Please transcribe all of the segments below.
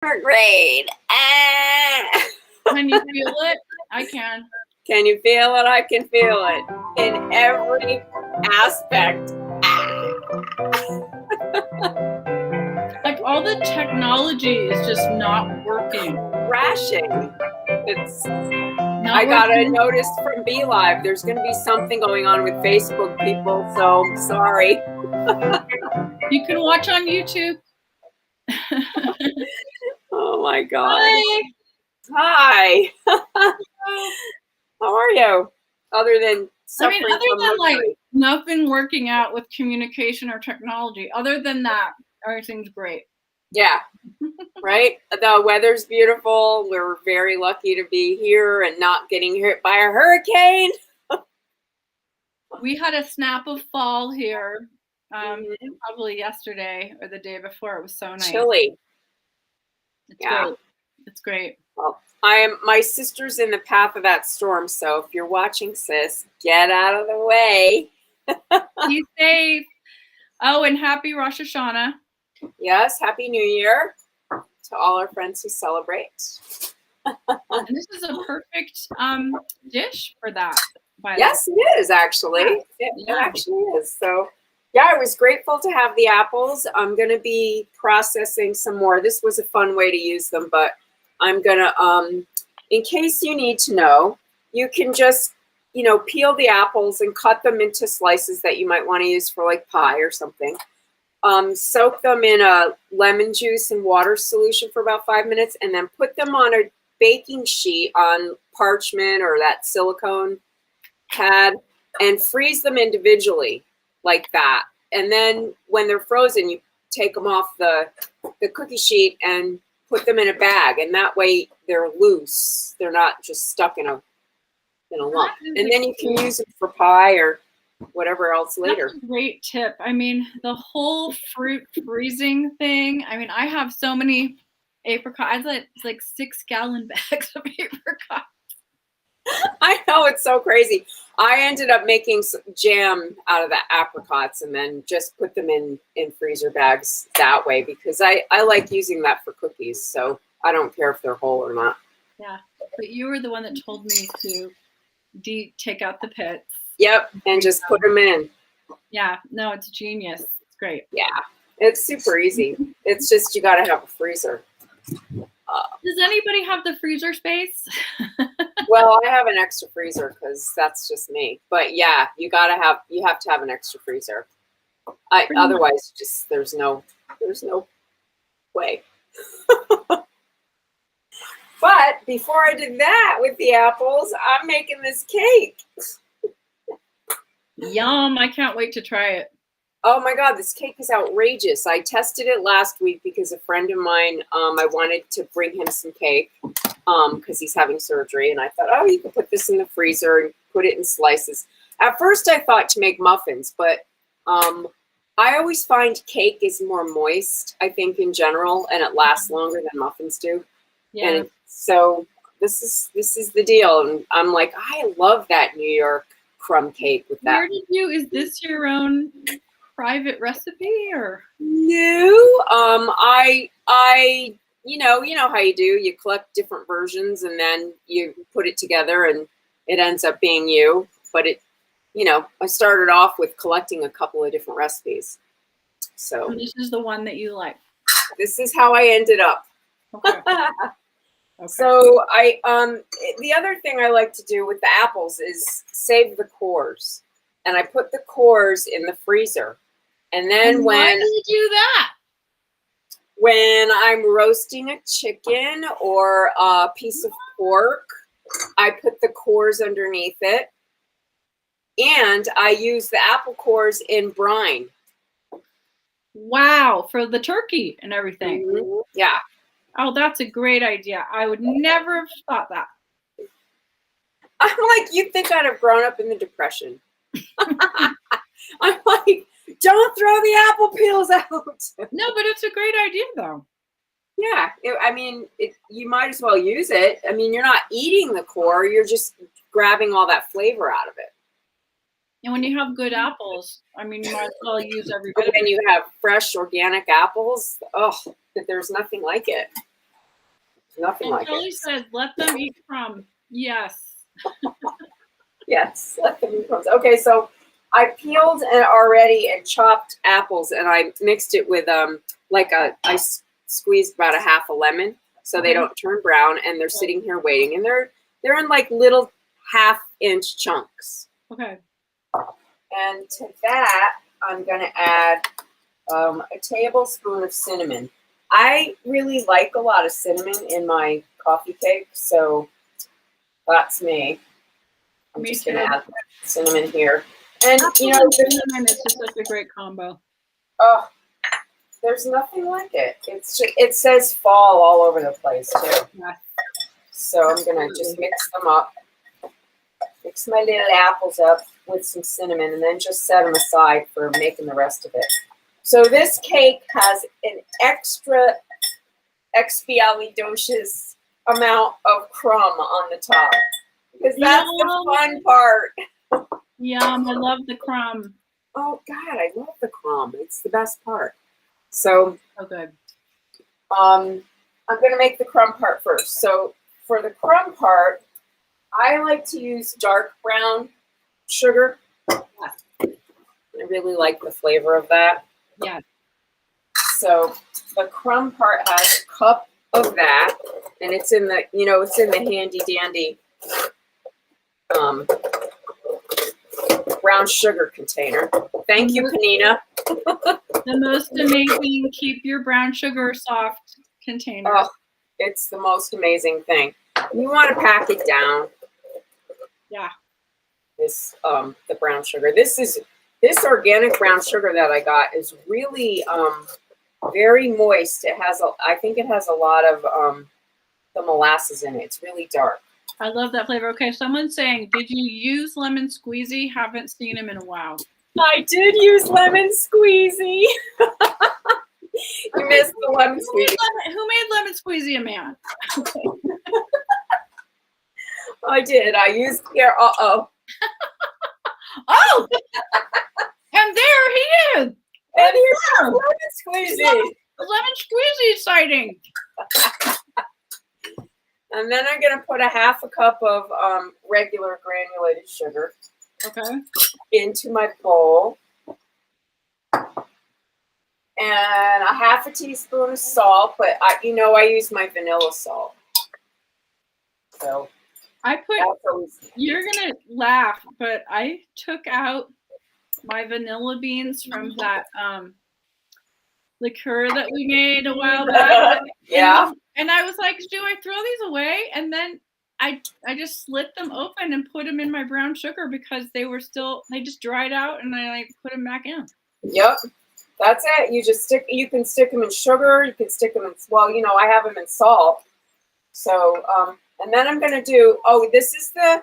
Grade. Ah. Can you feel it? I can. Can you feel it? I can feel it in every aspect. Like all the technology is just not working. Crashing. It's. Not I got a working. notice from BeLive. There's going to be something going on with Facebook people, so I'm sorry. You can watch on YouTube. Oh my God. Hi. Hi. How are you? Other than suffering other from than mercury. like nothing working out with communication or technology. Other than that, everything's great. Yeah. Right? The weather's beautiful. We're very lucky to be here and not getting hit by a hurricane. We had a snap of fall here probably yesterday or the day before. It was so nice. Chilly. It's great. It's great. Well, my sister's in the path of that storm, so if you're watching, sis, get out of the way. Be safe. Oh, and happy Rosh Hashanah. Yes, Happy New Year to all our friends who celebrate. And this is a perfect dish for that. Yes, it is actually. It actually is. So, yeah, I was grateful to have the apples. I'm going to be processing some more. This was a fun way to use them, but I'm going to, in case you need to know, you can just, peel the apples and cut them into slices that you might want to use for like pie or something. Soak them in a lemon juice and water solution for about 5 minutes, and then put them on a baking sheet on parchment or that silicone pad and freeze them individually like that. And then when they're frozen, you take them off the cookie sheet and put them in a bag, and that way they're loose. They're not just stuck in a lump. And then you can use them for pie or whatever else later. That's a great tip. I mean, the whole fruit freezing thing. I mean, I have so many apricots. It's like 6-gallon bags of apricots. I know, it's so crazy. I ended up making jam out of the apricots and then just put them in freezer bags that way because I like using that for cookies. So I don't care if they're whole or not. Yeah, but you were the one that told me to take out the pits. Yep, and just put them in. Yeah, no, it's genius. It's great. Yeah, it's super easy. It's just you got to have a freezer. Does anybody have the freezer space? Well, I have an extra freezer because that's just me. But yeah, you have to have an extra freezer. Otherwise, just there's no way. But before I did that with the apples, I'm making this cake. Yum! I can't wait to try it. Oh my God, this cake is outrageous. I tested it last week because a friend of mine, I wanted to bring him some cake because he's having surgery. And I thought, oh, you could put this in the freezer and put it in slices. At first I thought to make muffins, but I always find cake is more moist, I think, in general, and it lasts longer than muffins do. Yeah. And so this is the deal. And I'm like, I love that New York crumb cake with that. Is this your own private recipe or? No, I you know how you do. You collect different versions and then you put it together and it ends up being you. But I started off with collecting a couple of different recipes. So this is the one that you like. This is how I ended up. Okay. Okay. So the other thing I like to do with the apples is save the cores, and I put the cores in the freezer. And then why do you do that? When I'm roasting a chicken or a piece of pork, I put the cores underneath it, and I use the apple cores in brine. Wow, for the turkey and everything. Mm-hmm. Yeah. Oh, that's a great idea. I would never have thought that. I'm like, you'd think I'd have grown up in the Depression. I'm like, don't throw the apple peels out. No, but it's a great idea, though. Yeah, you might as well use it. I mean, you're not eating the core. You're just grabbing all that flavor out of it. And when you have good apples, I mean, you might as well use every bit of it. When you have fresh, organic apples, there's nothing like it. Nothing And like Kelly it. says, let them eat crumb. Yes. Yes, let them eat crumbs. Okay, so I peeled and already and chopped apples, and I mixed it with I squeezed about a half a lemon so they don't turn brown, and they're sitting here waiting, and they're in like little 1/2-inch chunks. Okay. And to that, I'm gonna add a tablespoon of cinnamon. I really like a lot of cinnamon in my coffee cake, so that's me. I'm just gonna add cinnamon here. And you know, cinnamon is just such a great combo. Oh, there's nothing like it. It's just, it says fall all over the place too. Yeah. So I'm gonna just mix them up. Mix my little apples up with some cinnamon, and then just set them aside for making the rest of it. So this cake has an extra expialidocious amount of crumb on the top, because that's the fun part. Yum, I love the crumb. Oh God, I love the crumb. It's the best part. So good. I'm gonna make the crumb part first. So for the crumb part, I like to use dark brown sugar. I really like the flavor of that. Yeah. So the crumb part has a cup of that, and it's in the, you know, it's in the handy dandy brown sugar container. Thank you, Panina. The most amazing keep your brown sugar soft container. Oh, it's the most amazing thing. You want to pack it down. Yeah. This the brown sugar. This organic brown sugar that I got is really very moist. It has I think it has a lot of the molasses in it. It's really dark. I love that flavor. Okay, someone's saying, did you use lemon squeezy? Haven't seen him in a while. I did use lemon squeezy. You missed the lemon squeezy. Who made lemon squeezy a man? Okay. I did. I used here. Oh! And there he is. And here's lemon squeezy. Lemon squeezy sighting. And then I'm gonna put a 1/2 cup of regular granulated sugar. Okay. Into my bowl. And a 1/2 teaspoon of salt, but I use my vanilla salt. So you're gonna laugh, but I took out my vanilla beans from that liqueur that we made a while back. Yeah. And I was like, do I throw these away? And then I just slit them open and put them in my brown sugar because they just dried out, and I put them back in. Yep. That's it. You can stick them in sugar. You can stick them in, I have them in salt. So, and then I'm going to do, this is the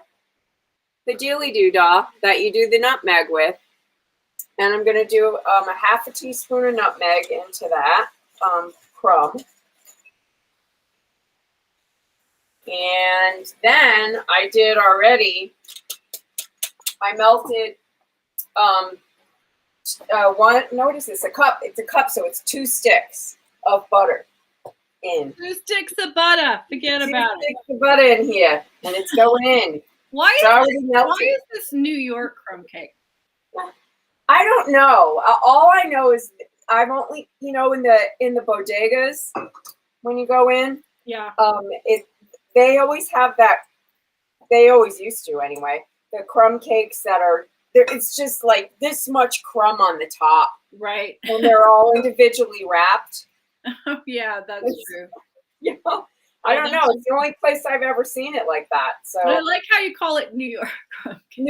dealy doodah that you do the nutmeg with. And I'm going to do a 1/2 teaspoon of nutmeg into that crumb. And then I did already, I melted what is this? A cup. It's a cup, so it's 2 sticks of butter in. 2 sticks of butter. Forget about it. 2 sticks of butter in here, and it's going in. Why is this New York crumb cake? I don't know. All I know is I've only, in the bodegas when you go in. Yeah. They always have that. They always used to anyway. The crumb cakes that are there. It's just like this much crumb on the top. Right. And they're all individually wrapped. Oh yeah, that's true. Yeah. I don't know. It's the only place I've ever seen it like that. So I like how you call it New York crumb cake.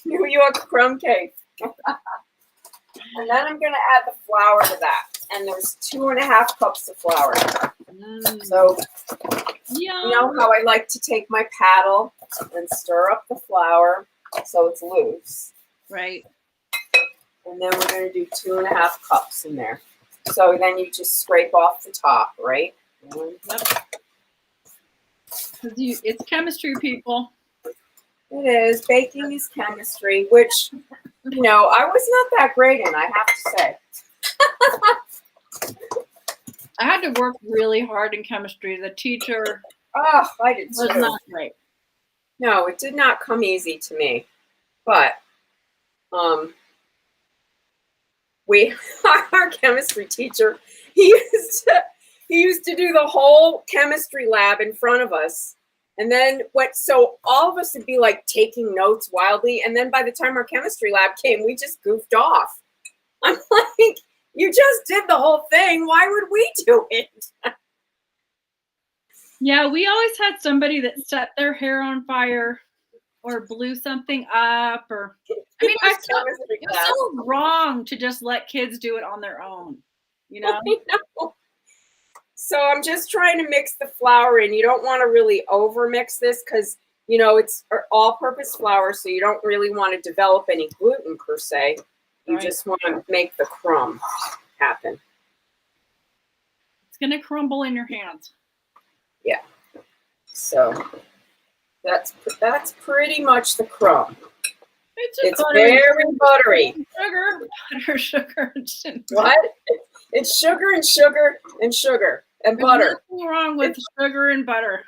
New York crumb cake. And then I'm gonna add the flour to that. And there's 2.5 cups of flour. So you know how I like to take my paddle and stir up the flour so it's loose. Right. And then we're gonna do 2.5 cups in there. So then you just scrape off the top, right? Yep. It's chemistry, people. It is. Baking is chemistry, which, I was not that great in, I have to say. I had to work really hard in chemistry. The teacher Oh, I did was too. not great. No, it did not come easy to me. But we our chemistry teacher, he used to do the whole chemistry lab in front of us. And then so all of us would be like taking notes wildly. And then by the time our chemistry lab came, we just goofed off. I'm like, you just did the whole thing. Why would we do it? Yeah, we always had somebody that set their hair on fire or blew something up, or I mean, it was so wrong to just let kids do it on their own, you know? So I'm just trying to mix the flour in. You don't want to really over mix this because, you know, it's all-purpose flour, so you don't really want to develop any gluten per se. You just want to make the crumb happen. It's going to crumble in your hands. Yeah. So that's pretty much the crumb. It's very buttery. Sugar. What? It's sugar and sugar and sugar and butter. There's nothing wrong with sugar and butter.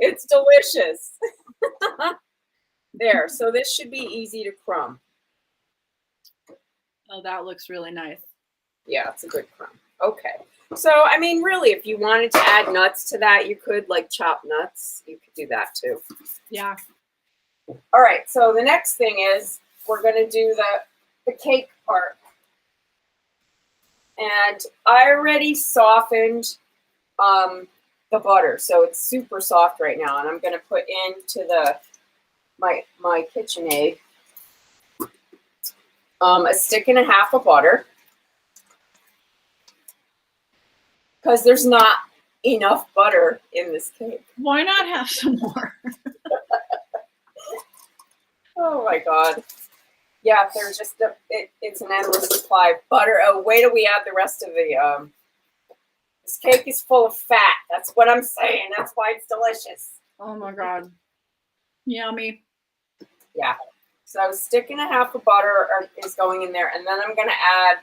It's delicious. There. So this should be easy to crumb. Oh, that looks really nice. Yeah, it's a good crumb. Okay. So, I mean, really, if you wanted to add nuts to that, you could, like, chop nuts. You could do that, too. Yeah. All right. So the next thing is we're going to do the cake part. And I already softened the butter, so it's super soft right now. And I'm going to put into my KitchenAid a stick and a half of butter, because there's not enough butter in this cake. Why not have some more? Oh my God. Yeah, there's just it's an endless supply of butter. Oh, wait till we add the rest of the this cake is full of fat. That's what I'm saying. That's why it's delicious. Oh my God. Yummy. Yeah. So a stick and a half of butter is going in there, and then I'm going to add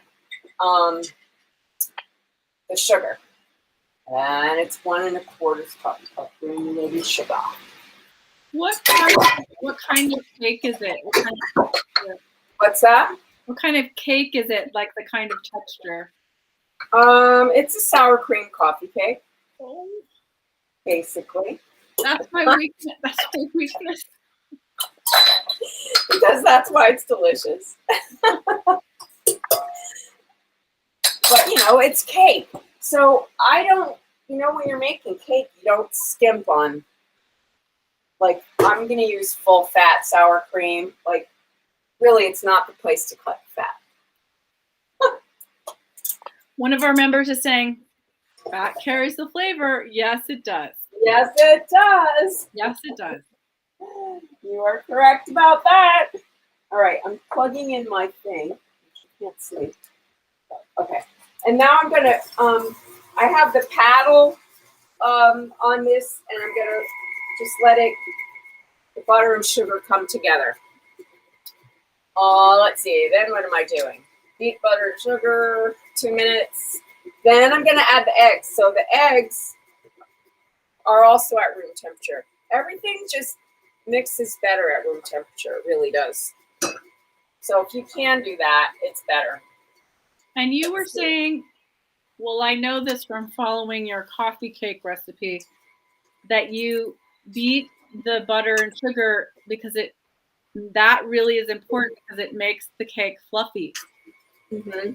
the sugar. And it's 1 1/4 cup of granulated sugar. What kind of cake is it? What's that? What kind of cake is it? Like the kind of texture? It's a sour cream coffee cake. Oh. Basically. That's my weakness. That's my weakness. Because that's why it's delicious. But, you know, it's cake. So I don't, you know, when you're making cake, you don't skimp on, like, I'm going to use full fat sour cream. Like, really, it's not the place to cut fat. One of our members is saying, fat carries the flavor. Yes, it does. Yes, it does. Yes, it does. You are correct about that. All right, I'm plugging in my thing. You can't see. Okay. And now I'm going to, I have the paddle on this, and I'm going to just let the butter and sugar come together. Let's see. Then what am I doing? Beat butter and sugar, 2 minutes. Then I'm going to add the eggs. So the eggs are also at room temperature. Everything just mixes better at room temperature. It really does. So if you can do that, it's better. And you were saying, well, I know this from following your coffee cake recipe, that you beat the butter and sugar because that really is important because it makes the cake fluffy. Mm-hmm.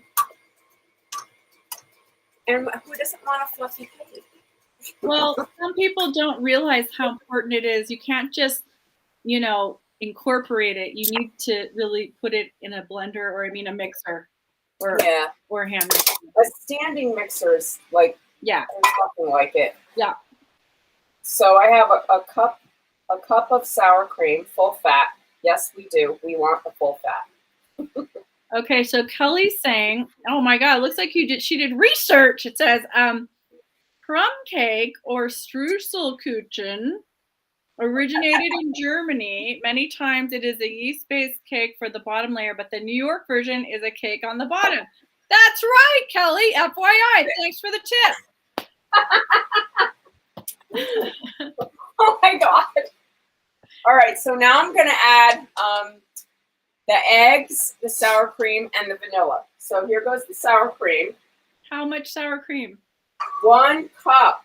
And who doesn't want a fluffy cake? Well, some people don't realize how important it is. You can't just, you know, incorporate it. You need to really put it in a blender, or a mixer, or hand mixer. A standing mixer is like, yeah, there's nothing like it. Yeah. So I have a cup of sour cream, full fat. Yes, we do. We want the full fat. Okay, so Kelly's saying, oh my God, it looks like she did research. It says, crumb cake or Streuselkuchen originated in Germany. Many times it is a yeast-based cake for the bottom layer, but the New York version is a cake on the bottom. That's right, Kelly. FYI. Thanks for the tip. Oh my God. All right, so now I'm gonna add the eggs, the sour cream, and the vanilla. So here goes the sour cream. How much sour cream? 1 cup.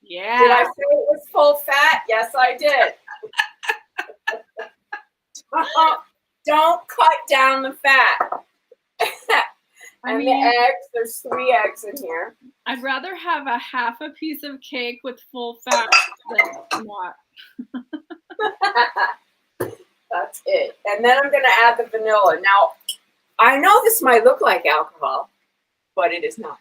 Yeah. Did I say it was full fat? Yes, I did. Don't cut down the fat. And the eggs, there's 3 eggs in here. I'd rather have a half a piece of cake with full fat than not. That's it. And then I'm going to add the vanilla. Now, I know this might look like alcohol, but it is not.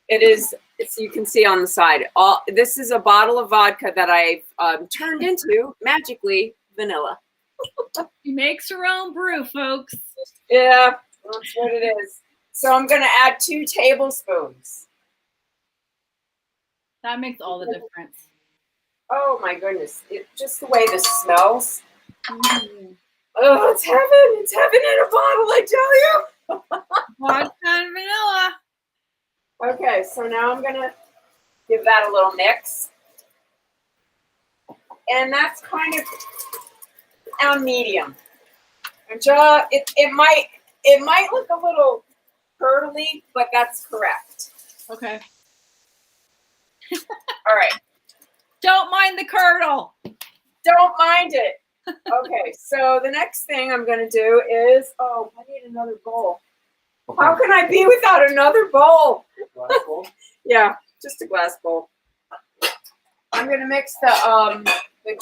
It is, as you can see on the side. This is a bottle of vodka that I've turned into, magically, vanilla. She makes her own brew, folks. Yeah, that's what it is. So I'm going to add 2 tablespoons. That makes all the difference. Oh my goodness. Just the way this smells. Mm. Oh, it's heaven. It's heaven in a bottle, I tell you. Vodka and vanilla. Okay, so now I'm going to give that a little mix. And that's kind of on medium. And it might look a little curdly, but that's correct. Okay. All right. Don't mind the curdle. Don't mind it. Okay, so the next thing I'm going to do is, I need another bowl. How can I be without another bowl? Glass bowl? Yeah, just a glass bowl. I'm going to mix the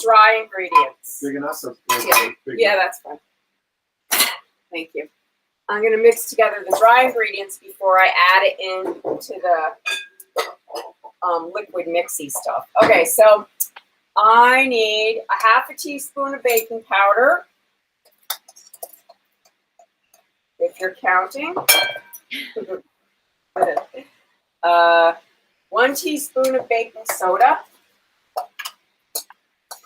dry ingredients. Big enough? Yeah, that's fine. Thank you. I'm going to mix together the dry ingredients before I add it into the liquid mixy stuff. Okay, so I need a half a teaspoon of baking powder. If you're counting. 1 teaspoon of baking soda.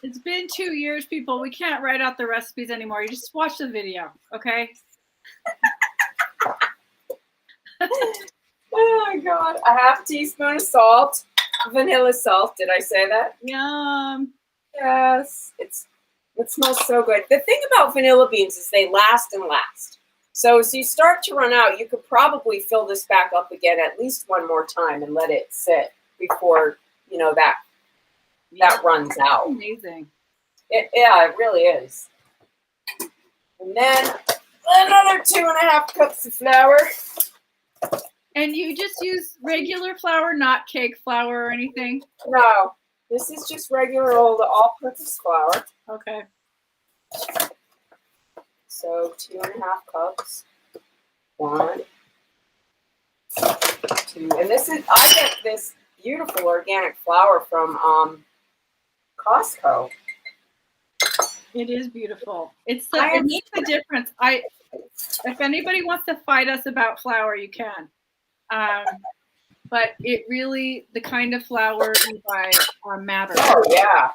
It's been 2 years, people. We can't write out the recipes anymore. You just watch the video, okay? Oh my God. A half teaspoon of salt. Vanilla salt. Did I say that? Yum. Yes. It smells so good. The thing about vanilla beans is they last and last. So as you start to run out, you could probably fill this back up again at least 1 more time and let it sit before, that runs out. Amazing. Yeah, it really is. And then another 2.5 cups of flour. And you just use regular flour, not cake flour or anything? No, this is just regular old all-purpose flour. Okay. So 2.5 cups. 1, 2, and I get this beautiful organic flour from Costco. It is beautiful. It makes a difference. If anybody wants to fight us about flour, you can. But it really, the kind of flour you buy matters. Oh yeah,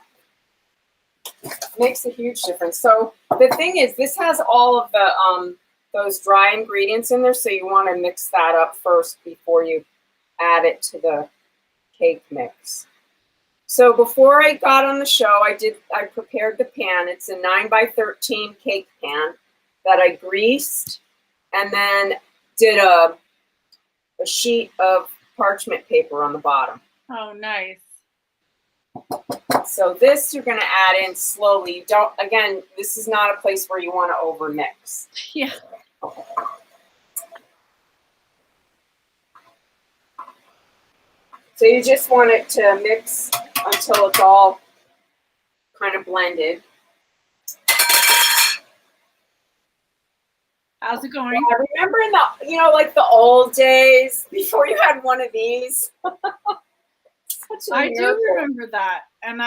makes a huge difference. So the thing is, this has all of the those dry ingredients in there, so you want to mix that up first before you add it to the cake mix. So before I got on the show, I prepared the pan. It's a 9x13 cake pan that I greased and then did a sheet of parchment paper on the bottom. Oh, nice. So this you're going to add in slowly. Again, this is not a place where you want to overmix. Yeah. So you just want it to mix until it's all kind of blended. How's it going? Yeah, remember in like the old days before you had one of these? I do remember that. And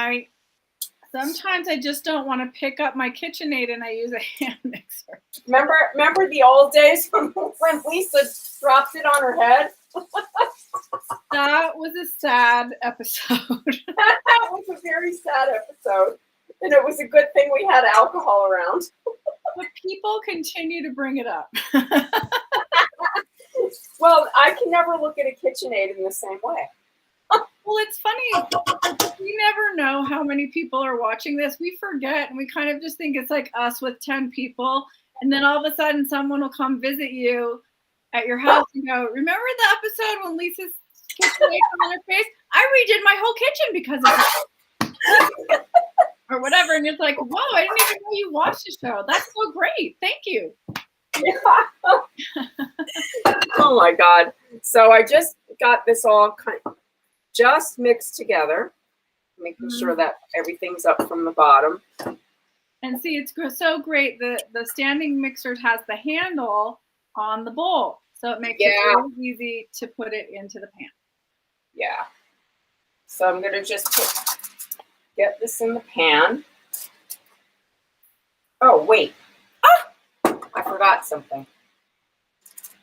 sometimes I just don't want to pick up my KitchenAid and I use a hand mixer. Remember the old days when Lisa dropped it on her head? That was a sad episode. That was a very sad episode. And it was a good thing we had alcohol around. But people continue to bring it up. Well, I can never look at a KitchenAid in the same way. Well, it's funny. We never know how many people are watching this. We forget, and we kind of just think it's like us with 10 people. And then all of a sudden, someone will come visit you at your house and go, remember the episode when Lisa's KitchenAid on her face? I redid my whole kitchen because of it. Or whatever. And it's like, whoa, I didn't even know you watched the show. That's so great. Thank you. Yeah. Oh my God. So I just got this all kind of just mixed together, making sure that everything's up from the bottom. And see, it's so great. The standing mixer has the handle on the bowl. So it makes it really easy to put it into the pan. Yeah. So I'm going to just get this in the pan. Oh, wait. Ah! I forgot something.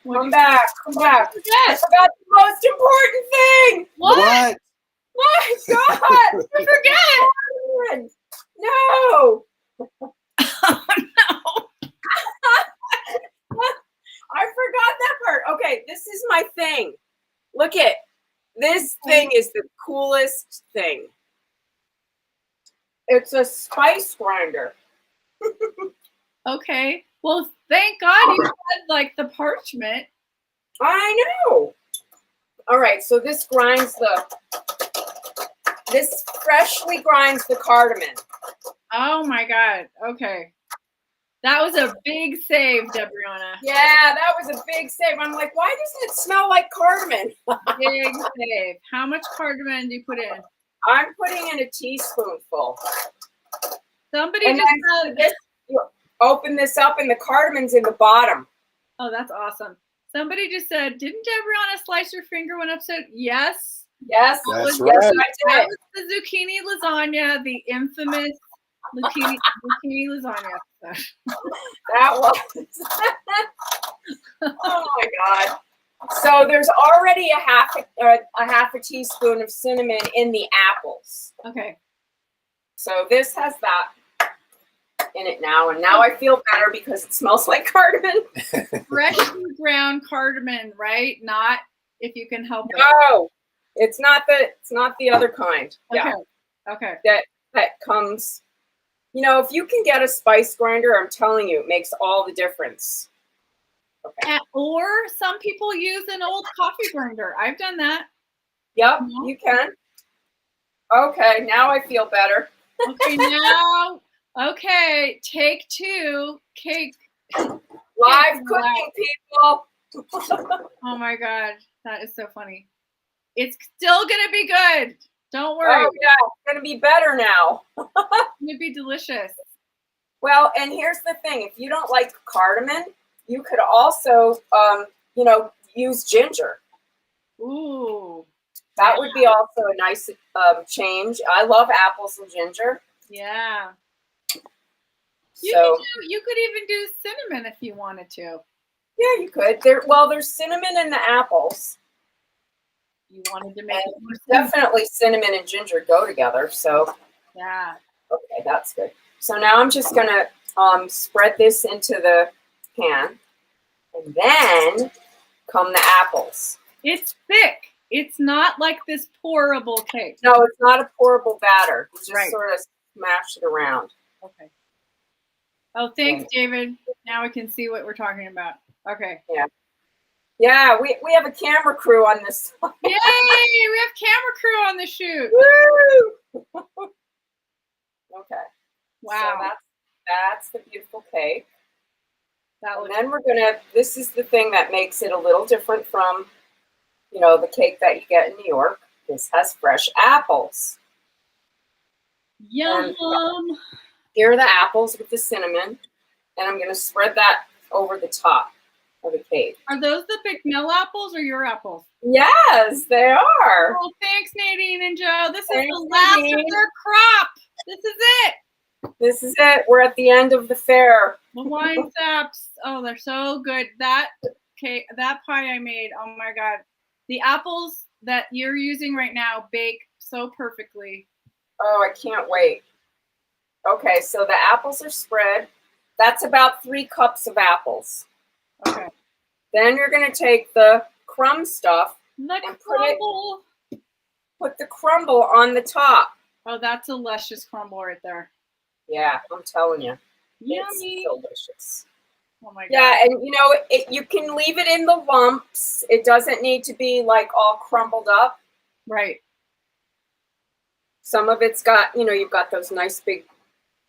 Come back. I forgot the most important thing. What? My God. I forget. No. Oh, no. I forgot that part. Okay, this is my thing. Look it. This thing is the coolest thing. It's a spice grinder. Okay. Well, thank God you had like the parchment. I know. All right, so this freshly grinds the cardamom. Oh my God. Okay. That was a big save, Debrianna. Yeah, that was a big save. I'm like, why doesn't it smell like cardamom? Big save. How much cardamom do you put in? I'm putting in a teaspoonful. Somebody And just then you open this up and the cardamom's in the bottom. Oh, that's awesome. Somebody just said, didn't Debrianna slice her finger when upset? Yes. Yes, that's right. right. That was the zucchini lasagna, the infamous zucchini lasagna. That was. Oh my God. So there's already a half a teaspoon of cinnamon in the apples. Okay. So this has that in it now, and now I feel better because it smells like cardamom. Freshly ground cardamom, right? Not if you can help it. No, it's not the other kind. Okay. Yeah. Okay. That comes. You know, if you can get a spice grinder, I'm telling you, it makes all the difference. Okay. Or some people use an old coffee grinder. I've done that. Yep, you can. Okay, now I feel better. Okay, now, okay, take two, cake. Live cooking, people. Oh my God, that is so funny. It's still gonna be good. Don't worry. Oh yeah, it's gonna be better now. It's gonna be delicious. Well, and here's the thing: if you don't like cardamom, you could also, use ginger. Ooh. That would be also a nice change. I love apples and ginger. Yeah. So You could even do cinnamon if you wanted to. yeah, you could. There's cinnamon in the apples. You wanted to make it more Definitely cinnamon and ginger go together. So yeah. okay, that's good. So now I'm just gonna spread this into the pan, and then come the apples. It's thick. It's not like this pourable cake. No, it's not a pourable batter. You just Right. sort of smash it around. Okay. Oh, thanks, David. Now we can see what we're talking about. Okay. Yeah, we have a camera crew on this. Yay! We have camera crew on the shoot. Woo! Okay. Wow. So that's the beautiful cake. That And looks then this is the thing that makes it a little different from, the cake that you get in New York. This has fresh apples. yum. Here are the apples with the cinnamon, and I'm going to spread that over the top of the cake. Are those the Big Mill apples or your apples? Yes, they are. Oh, thanks, Nadine and Joe. This is Thanks, the last Nadine. of their crop. This is it. This is it. We're at the end of the fair. The wine saps. Oh, they're so good. That cake, that pie I made. Oh my God. The apples that you're using right now bake so perfectly. Oh, I can't wait. Okay, so the apples are spread. That's about 3 cups of apples. Okay. Then you're going to take the crumb stuff The and crumble. put the crumble on the top. Oh, that's a luscious crumble right there. Yeah, I'm telling you. Yummy. It's delicious. Oh my god. Yeah, and you know, you can leave it in the lumps. It doesn't need to be like all crumbled up. Right. Some of it's got, you know, you've got those nice big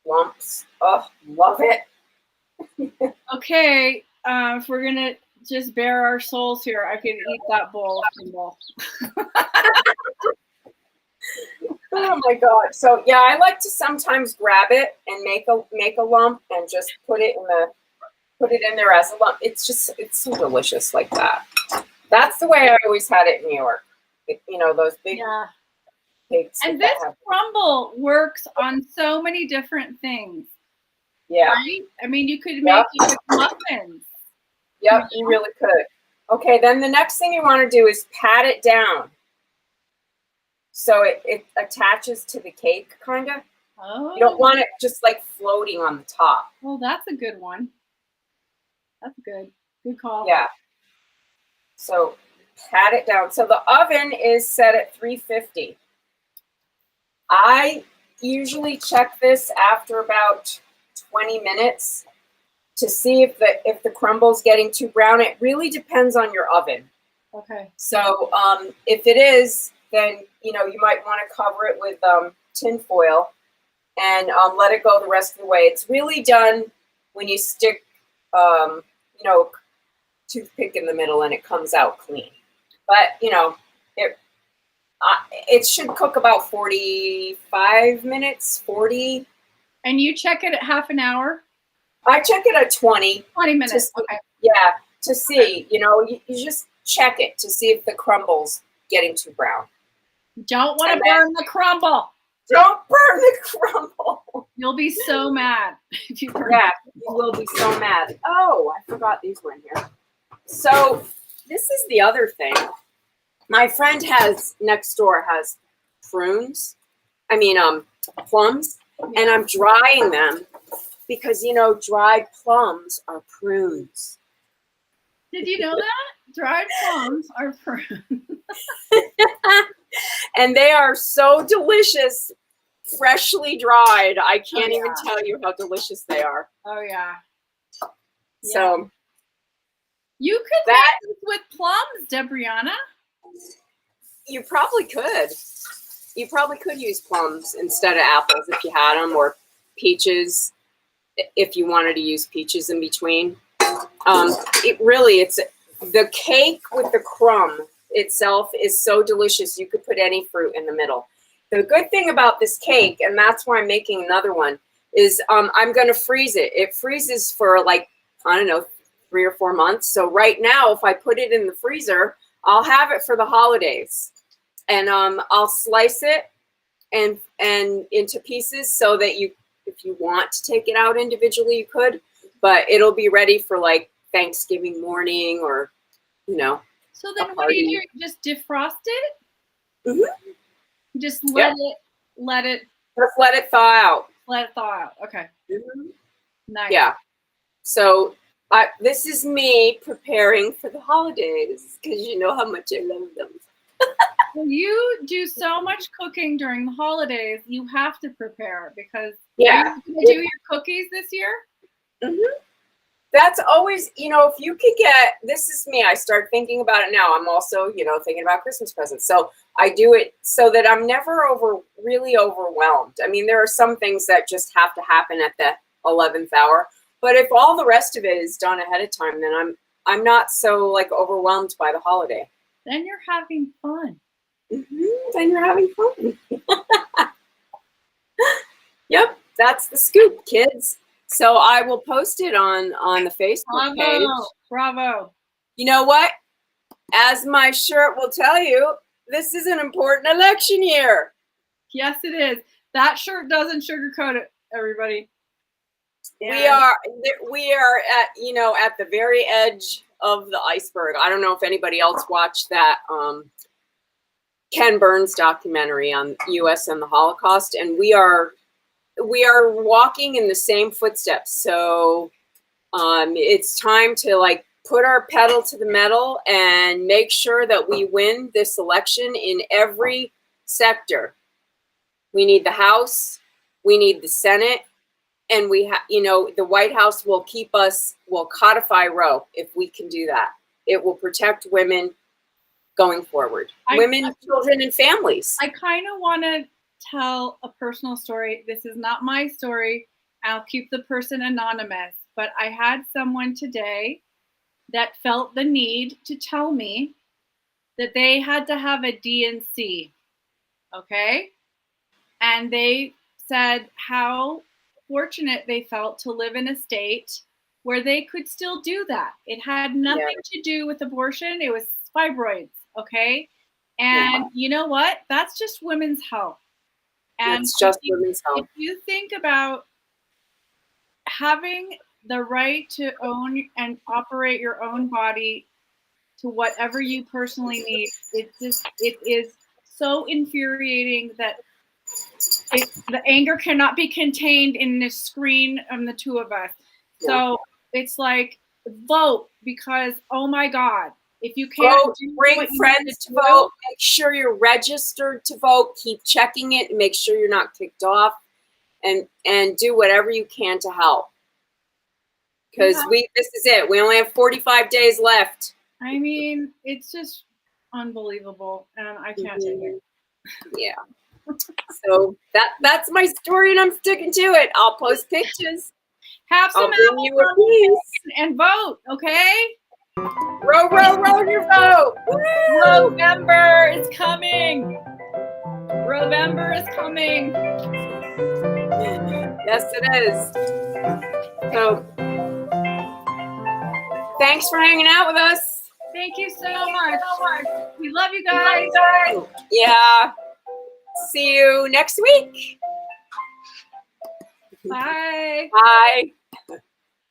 lumps. Oh, love it. Okay, if we're gonna just bare our souls here, I could eat that bowl of crumble. Oh my god. So yeah, I like to sometimes grab it and make a lump and just put it in there as a lump. It's so delicious like that. That's the way I always had it in New York. You know, those big cakes. And this crumble works on so many different things. Yeah. Right? I mean, you could make it with muffins. Yep, you really could. Okay, then the next thing you want to do is pat it down. So it attaches to the cake, kind of. Oh. You don't want it just like floating on the top. Well, that's a good one. That's good. Good call. Yeah. So pat it down. So the oven is set at 350. I usually check this after about 20 minutes to see if the crumble's getting too brown. It really depends on your oven. Okay. So if it is, then you know you might want to cover it with tin foil and let it go the rest of the way. It's really done when you stick, you know, toothpick in the middle and it comes out clean. But you know, it should cook about 45 minutes, 40. And you check it at half an hour? I check it at 20. 20 minutes. See, okay. Yeah, to see, you know, you just check it to see if the crumble's getting too brown. Don't want to burn the crumble. Don't burn the crumble. You'll be so mad if you burn it. You will be so mad. Oh, I forgot these were in here. So this is the other thing. My friend next door has plums, and I'm drying them because, you know, dried plums are prunes. Did you know that? Dried plums are prunes. And they are so delicious, freshly dried. I can't even tell you how delicious they are. Oh, yeah. So you could make this with plums, Debrianna. You probably could. You probably could use plums instead of apples if you had them, or peaches if you wanted to use peaches in between. It's the cake with the crumb itself is so delicious. You could put any fruit in the middle. The good thing about this cake, and that's why I'm making another one, is I'm going to freeze it. It freezes for like, I don't know, 3 or 4 months. So right now, if I put it in the freezer, I'll have it for the holidays. And I'll slice it and into pieces so that if you want to take it out individually, you could. But it'll be ready for like Thanksgiving morning or, you know. So then what do? You just defrost it? Mm-hmm. Just let it. Just let it thaw out. Let it thaw out. Okay. Mm-hmm. Nice. Yeah. So this is me preparing for the holidays because you know how much I love them. Well, you do so much cooking during the holidays. You have to prepare because are you going to do your cookies this year? Mm-hmm. That's always, you know, if you could get, this is me, I start thinking about it now. I'm also, you know, thinking about Christmas presents. So I do it so that I'm never really overwhelmed. I mean, there are some things that just have to happen at the 11th hour. But if all the rest of it is done ahead of time, then I'm not so like overwhelmed by the holiday. Then you're having fun. Mm-hmm. Then you're having fun. Yep, that's the scoop, kids. So I will post it on the Facebook page. Bravo. You know what? As my shirt will tell you, this is an important election year. Yes, it is. That shirt doesn't sugarcoat it, everybody. Yeah. We are at the very edge of the iceberg. I don't know if anybody else watched that Ken Burns documentary on U.S. and the Holocaust, and we are walking in the same footsteps. So it's time to like put our pedal to the metal and make sure that we win this election in every sector. We need the House, we need the Senate, and the White House will codify Roe if we can do that. It will protect women going forward. Women, children, and families. I kind of want to tell a personal story. This is not my story. I'll keep the person anonymous. But I had someone today that felt the need to tell me that they had to have a DNC. Okay? And they said how fortunate they felt to live in a state where they could still do that. It had nothing to do with abortion. It was fibroids. Okay. And you know what? That's just women's health. And it's just women's health. If you think about having the right to own and operate your own body to whatever you personally need, it is so infuriating that the anger cannot be contained in this screen of the two of us. So it's like, vote, because, oh my God, if you can't vote, bring friends to vote, make sure you're registered to vote, keep checking it, and make sure you're not kicked off, and do whatever you can to help. Because this is it. We only have 45 days left. I mean, it's just unbelievable, and I can't take it. Yeah. So that's my story, and I'm sticking to it. I'll post pictures. Have some apples and vote, okay? Row, row, row your vote. November is coming. November is coming. Yes, it is. So, thanks for hanging out with us. Thank you so much. We love you guys. Yeah. See you next week. Bye. Bye.